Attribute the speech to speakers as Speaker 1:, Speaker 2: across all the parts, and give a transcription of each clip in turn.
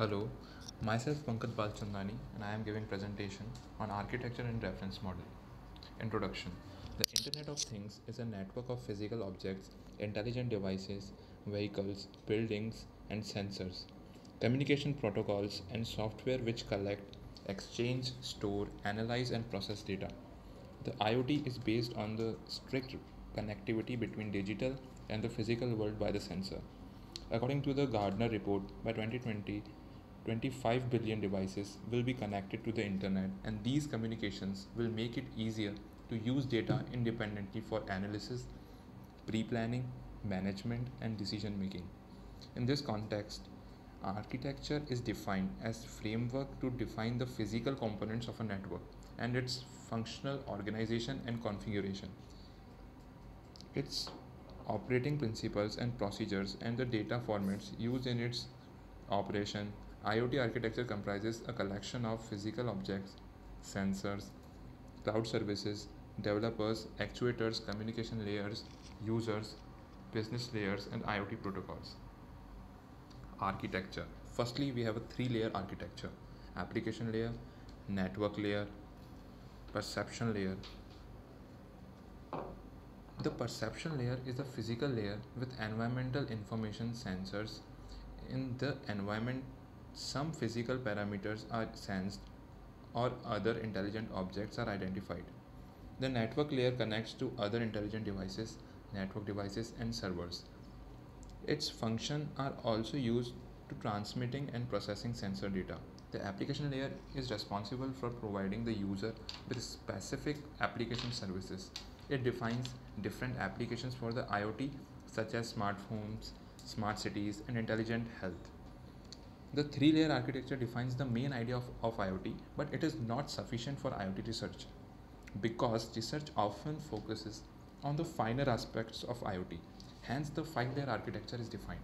Speaker 1: Hello, myself Pankaj Balchandani and I am giving presentation on architecture and reference model. Introduction. The Internet of Things is a network of physical objects, intelligent devices, vehicles, buildings and sensors, communication protocols and software which collect, exchange, store, analyze and process data. The IoT is based on the strict connectivity between digital and the physical world by the sensor. According to the Gardner report, by 2020, 25 billion devices will be connected to the internet, and these communications will make it easier to use data independently for analysis, pre planning, management, and decision making. In this context, architecture is defined as framework to define the physical components of a network and its functional organization and configuration, its operating principles and procedures, and the data formats used in its operation. IoT architecture comprises a collection of physical objects, sensors, cloud services, developers, actuators, communication layers, users, business layers, and IoT protocols. Architecture. Firstly, we have a three-layer architecture: application layer, network layer, perception layer. The perception layer is a physical layer with environmental information sensors. In the environment, some physical parameters are sensed or other intelligent objects are identified. The network layer connects to other intelligent devices, network devices, and servers. Its functions are also used to transmitting and processing sensor data. The application layer is responsible for providing the user with specific application services. It defines different applications for the IoT, such as smartphones, smart cities, and intelligent health. The three layer architecture defines the main idea of IoT, but it is not sufficient for IoT research because research often focuses on the finer aspects of IoT. Hence, the five layer architecture is defined.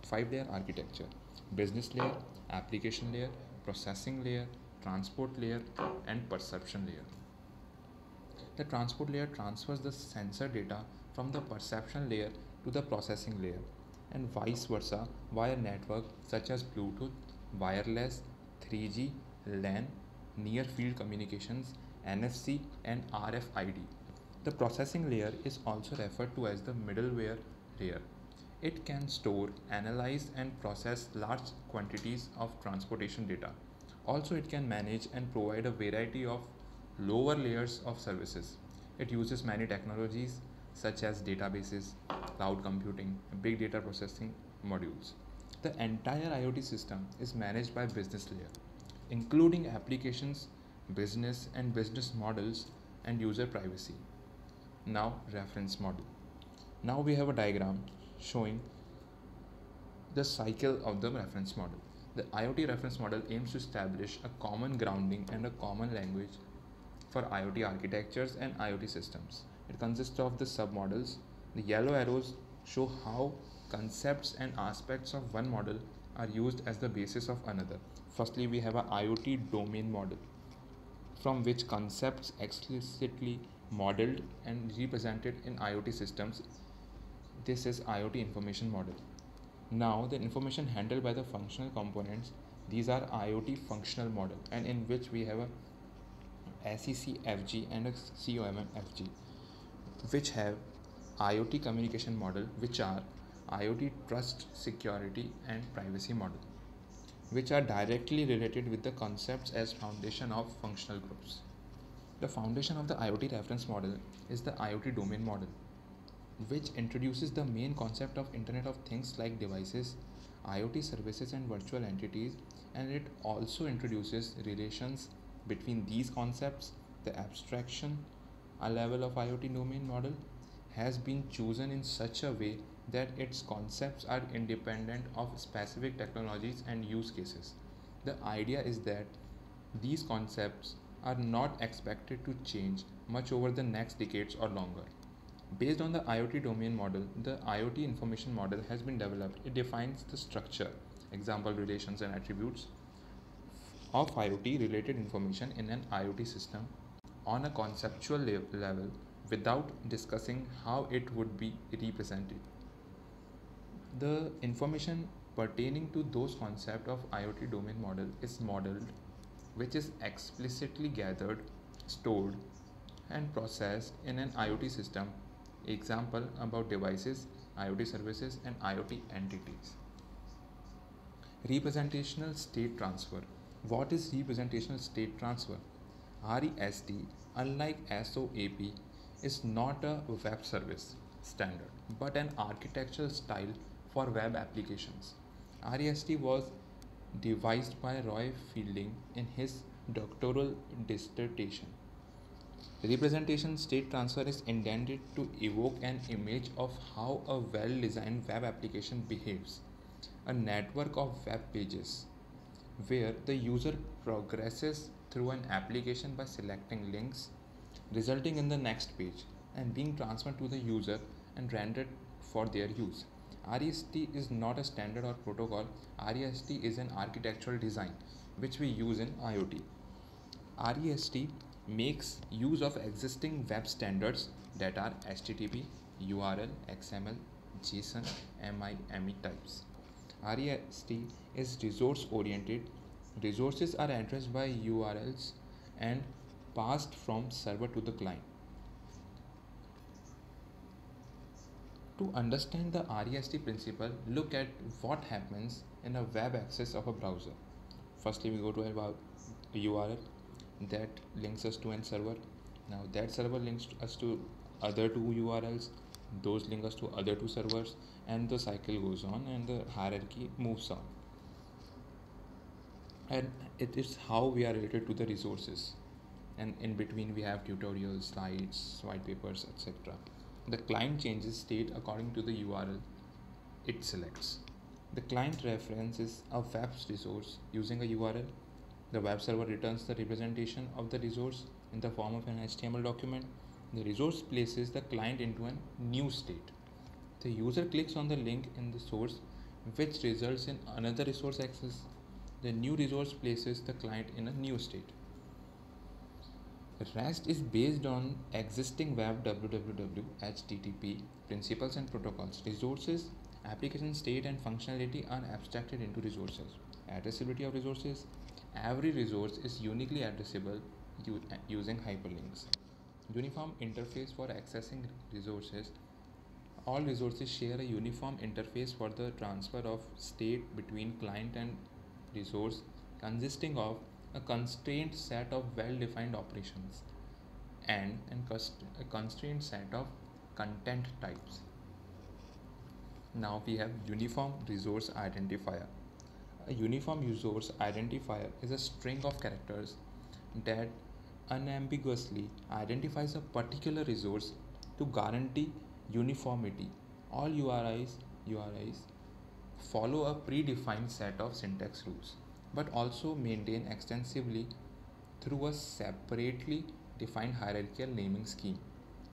Speaker 1: Five layer architecture: business layer, application layer, processing layer, transport layer, and perception layer. The transport layer transfers the sensor data from the perception layer to the processing layer, and vice versa via network such as Bluetooth, wireless, 3G, LAN, near field communications, NFC, and RFID. The processing layer is also referred to as the middleware layer. It can store, analyze, and process large quantities of transportation data. Also, it can manage and provide a variety of lower layers of services. It uses many technologies such as databases, cloud computing, and big data processing modules. The entire IoT system is managed by business layer, including applications, business and business models, and user privacy. Now, reference model. Now we have a diagram showing the cycle of the reference model. The IoT reference model aims to establish a common grounding and a common language for IoT architectures and IoT systems. It consists of the submodels. The yellow arrows show how concepts and aspects of one model are used as the basis of another. Firstly, we have a IoT domain model from which concepts explicitly modeled and represented in IoT systems. This is IoT information model. Now, the information handled by the functional components, these are IoT functional model, and in which we have a SECFG and a COMMFG, which have IoT communication model, which are IoT trust, security, and privacy model, which are directly related with the concepts as foundation of functional groups. The foundation of the IoT reference model is the IoT domain model, which introduces the main concept of Internet of Things like devices, IoT services, and virtual entities, and it also introduces relations between these concepts. The abstraction, a level of IoT domain model, has been chosen in such a way that its concepts are independent of specific technologies and use cases. The idea is that these concepts are not expected to change much over the next decades or longer. Based on the IoT domain model, the IoT information model has been developed. It defines the structure, example, relations, and attributes of IoT related information in an IoT system on a conceptual level without discussing how it would be represented. The information pertaining to those concept of IoT domain model is modeled, which is explicitly gathered, stored, and processed in an IoT system. Example about devices, IoT services, and IoT entities. Representational state transfer. What is representational state transfer? REST, unlike SOAP, is not a web service standard but an architectural style for web applications. REST was devised by Roy Fielding in his doctoral dissertation. Representation state transfer is intended to evoke an image of how a well designed web application behaves, a network of web pages where the user progresses through an application by selecting links, resulting in the next page and being transferred to the user and rendered for their use. REST is not a standard or protocol. REST is an architectural design which we use in IoT. REST makes use of existing web standards that are HTTP, URL, XML, JSON, MIME types. REST is resource oriented. Resources are addressed by URLs and passed from server to the client. To understand the REST principle, look at what happens in a web access of a browser. Firstly, we go to a URL that links us to a server. Now that server links us to other two URLs, those link us to other two servers, and the cycle goes on and the hierarchy moves on. And it is how we are related to the resources. And in between we have tutorials, slides, white papers, etc. The client changes state according to the URL it selects. The client references a web resource using a URL. The web server returns the representation of the resource in the form of an HTML document. The resource places the client into a new state. The user clicks on the link in the source, which results in another resource access. The new resource places the client in a new state. REST is based on existing web www HTTP principles and protocols. Resources, application state, and functionality are abstracted into resources. Addressability of resources. Every resource is uniquely addressable using hyperlinks. Uniform interface for accessing resources. All resources share a uniform interface for the transfer of state between client and resource, consisting of a constrained set of well-defined operations and a constrained set of content types. Now we have uniform resource identifier. A uniform resource identifier is a string of characters that unambiguously identifies a particular resource to guarantee uniformity. All URIs follow a predefined set of syntax rules, but also maintain extensively through a separately defined hierarchical naming scheme.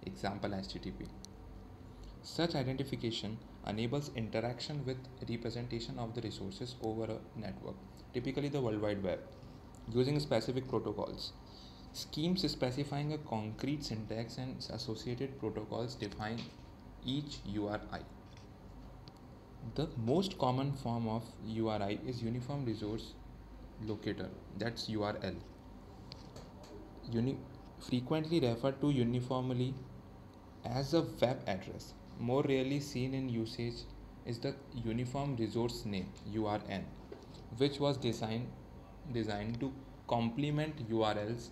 Speaker 1: Example HTTP. Such identification enables interaction with representation of the resources over a network, typically the World Wide Web, using specific protocols. Schemes specifying a concrete syntax and associated protocols define each URI. The most common form of URI is Uniform Resource Locator, that's URL. Frequently referred to uniformly as a web address. More rarely seen in usage is the Uniform Resource Name URN, which was designed to complement URLs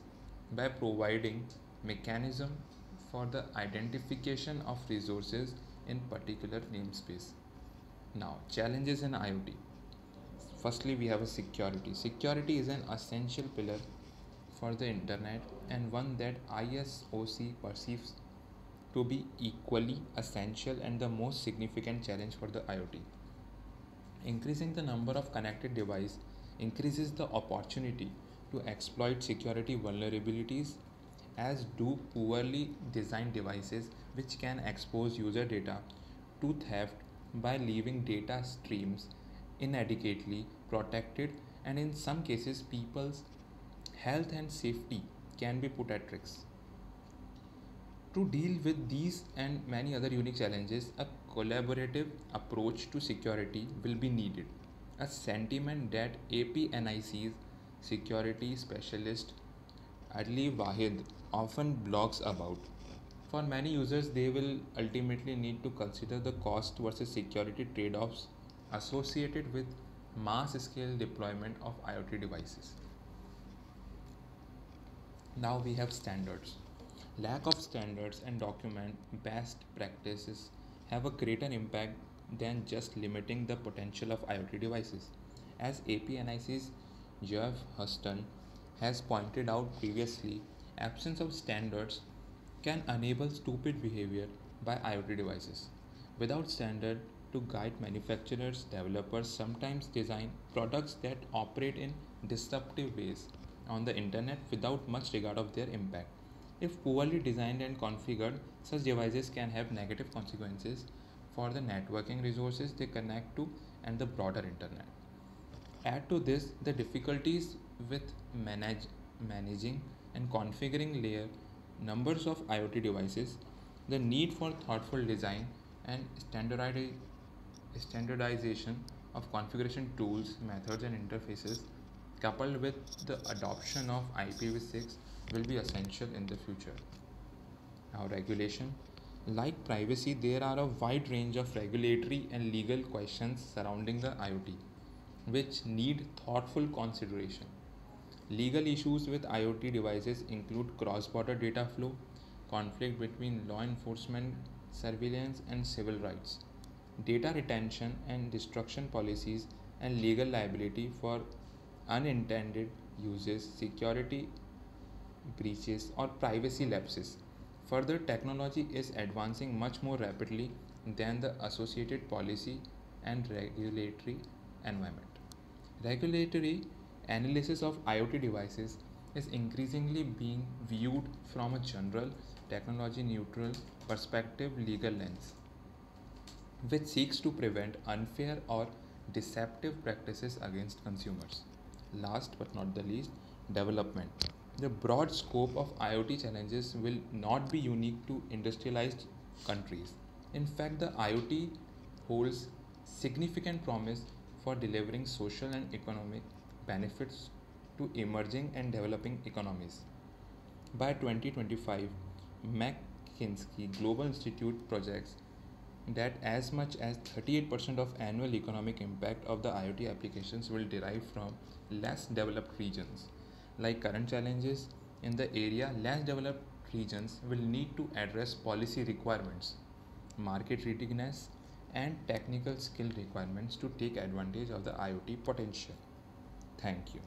Speaker 1: by providing mechanism for the identification of resources in particular namespace. Now, challenges in IoT. Firstly, we have a security. Security is an essential pillar for the internet and one that ISOC perceives to be equally essential and the most significant challenge for the IoT. Increasing the number of connected devices increases the opportunity to exploit security vulnerabilities, as do poorly designed devices, which can expose user data to theft by leaving data streams inadequately protected, and in some cases people's health and safety can be put at risk. To deal with these and many other unique challenges, a collaborative approach to security will be needed. a sentiment that APNIC's security specialist Ali Wahid often blogs about. For many users, they will ultimately need to consider the cost versus security trade offs associated with mass scale deployment of IoT devices. Now we have standards. Lack of standards and document best practices have a greater impact than just limiting the potential of IoT devices. As APNIC's Jeff Huston has pointed out previously, absence of standards can enable stupid behavior by IoT devices. Without standard to guide manufacturers, developers sometimes design products that operate in disruptive ways on the internet without much regard of their impact. If poorly designed and configured, such devices can have negative consequences for the networking resources they connect to and the broader internet. Add to this the difficulties with managing and configuring layer numbers of IoT devices, the need for thoughtful design and standardization of configuration tools, methods, and interfaces, coupled with the adoption of IPv6, will be essential in the future. Now, regulation. Like privacy, there are a wide range of regulatory and legal questions surrounding the IoT, which need thoughtful consideration. Legal issues with IoT devices include cross border data flow, conflict between law enforcement, surveillance, and civil rights, data retention and destruction policies, and legal liability for unintended uses, security breaches, or privacy lapses. Further, technology is advancing much more rapidly than the associated policy and regulatory environment. Regulatory analysis of IoT devices is increasingly being viewed from a general, technology neutral perspective legal lens, which seeks to prevent unfair or deceptive practices against consumers. Last but not the least, development. The broad scope of IoT challenges will not be unique to industrialized countries. In fact, the IoT holds significant promise for delivering social and economic benefits to emerging and developing economies. By 2025, McKinsey Global Institute projects that as much as 38% of annual economic impact of the IoT applications will derive from less developed regions. Like current challenges in the area, less developed regions will need to address policy requirements, market readiness, and technical skill requirements to take advantage of the IoT potential. Thank you.